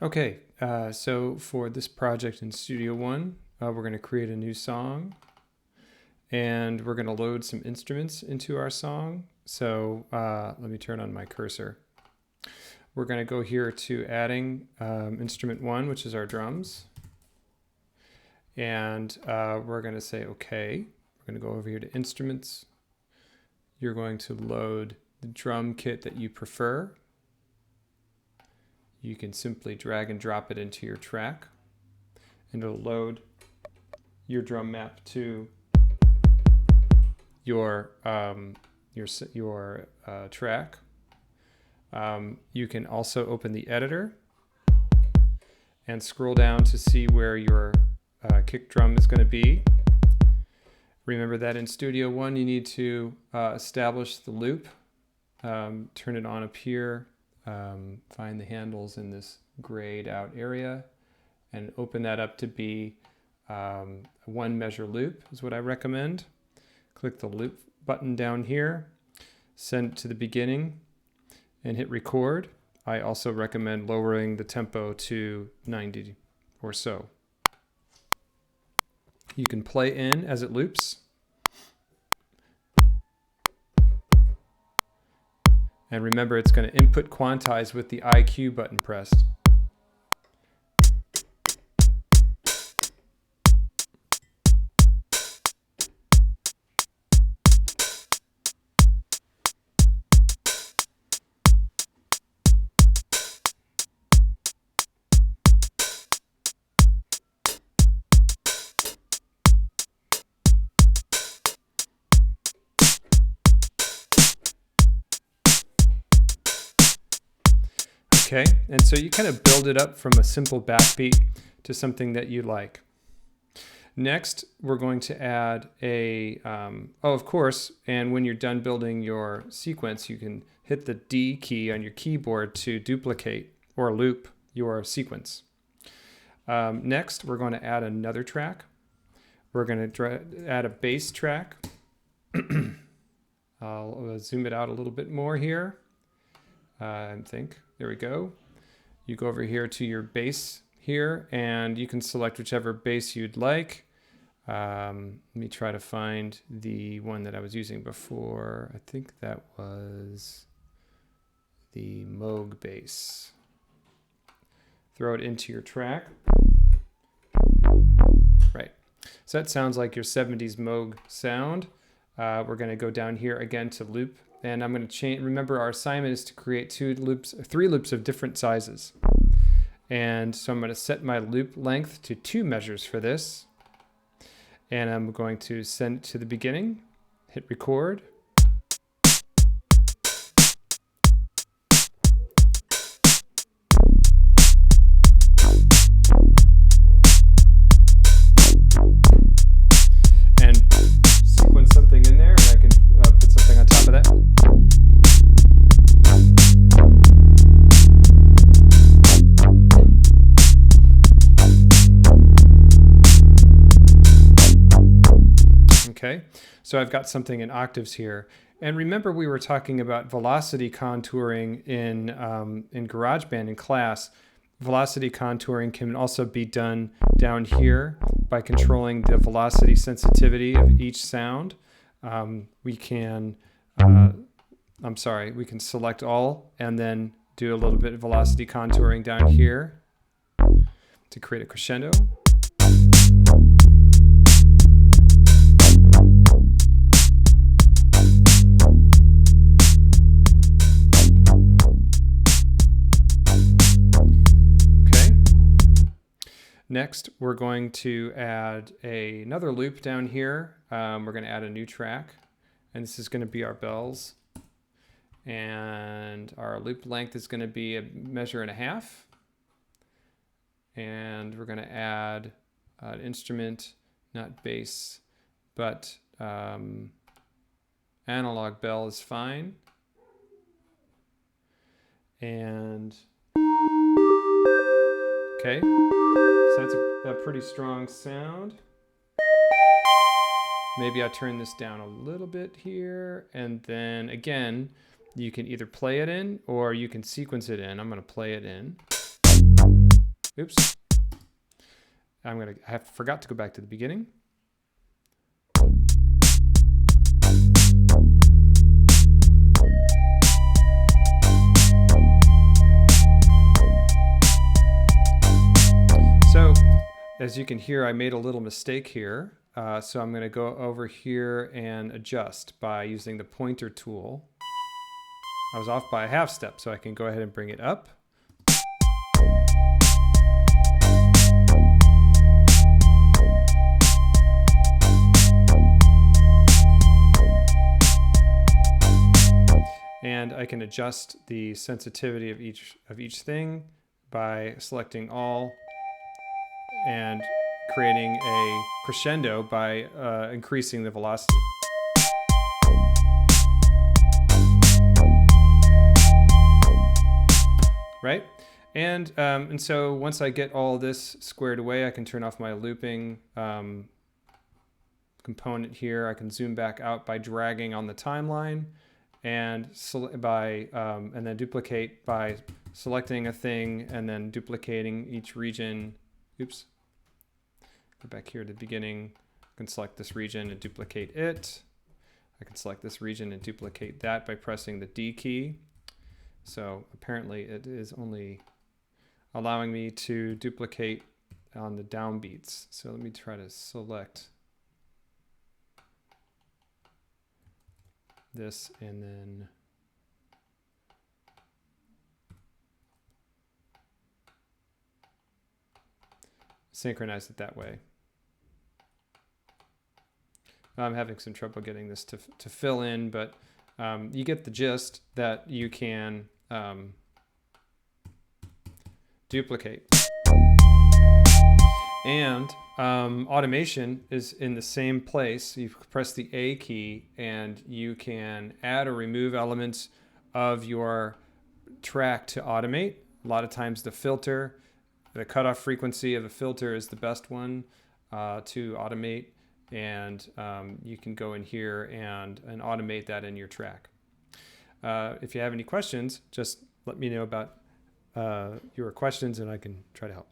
Okay, so for this project in Studio One, we're going to create a new song and we're going to load some instruments into our song. So let me turn on my cursor. We're going to go here to adding instrument one, which is our drums. And we're going to say, okay, we're going to go over here to instruments. You're going to load the drum kit that you prefer. You can simply drag and drop it into your track and it'll load your drum map to your track. You can also open the editor and scroll down to see where your kick drum is going to be. Remember that in Studio One you need to establish the loop, turn it on up here, find the handles in this grayed out area and open that up to be a one measure loop is what I recommend. Click the loop button down here, send it to the beginning and hit record. I also recommend lowering the tempo to 90 or so. You can play in as it loops. And remember, it's going to input quantize with the IQ button pressed. Okay, and so you kind of build it up from a simple backbeat to something that you like. Next, we're going to add a, of course, and when you're done building your sequence, you can hit the D key on your keyboard to duplicate or loop your sequence. Next, we're going to add another track. We're going to add a bass track. I'll zoom it out a little bit more here. I think. There we go. You go over here to your bass here and you can select whichever bass you'd like. Let me try to find the one that I was using before. I think that was the Moog bass. Throw it into your track. Right. So that sounds like your 70s Moog sound. We're going to go down here again to loop. And I'm going to change. Remember, our assignment is to create three loops of different sizes. And so I'm going to set my loop length to 2 measures for this. And I'm going to send it to the beginning, hit record. And sequence something in there, and I can put something on top of that. Okay, so I've got something in octaves here. And remember we were talking about velocity contouring in GarageBand in class. Velocity contouring can also be done down here by controlling the velocity sensitivity of each sound. We can select all and then do a little bit of velocity contouring down here to create a crescendo. Next, we're going to add another loop down here. We're going to add a new track, and this is going to be our bells. And our loop length is going to be 1.5 measures. And we're going to add an instrument, not bass, but analog bell is fine. And okay. So that's a pretty strong sound. Maybe I turn this down a little bit here. And then again, you can either play it in or you can sequence it in. I'm going to play it in. Oops. I forgot to go back to the beginning. So as you can hear, I made a little mistake here. So I'm going to go over here and adjust by using the pointer tool. I was off by a half step, so I can go ahead and bring it up. And I can adjust the sensitivity of each thing by selecting all and creating a crescendo by increasing the velocity. Right? And so once I get all this squared away, I can turn off my looping component here. I can zoom back out by dragging on the timeline and then duplicate by selecting a thing and then duplicating each region. Oops. Go back here to the beginning. I can select this region and duplicate it. I can select this region and duplicate that by pressing the D key. So apparently it is only allowing me to duplicate on the downbeats. So let me try to select this and then synchronize it that way. I'm having some trouble getting this to fill in, but you get the gist that you can duplicate. And automation is in the same place. You press the A key and you can add or remove elements of your track to automate. A lot of times the filter, the cutoff frequency of the filter is the best one to automate. And you can go in here and automate that in your track. If you have any questions, just let me know about your questions and I can try to help.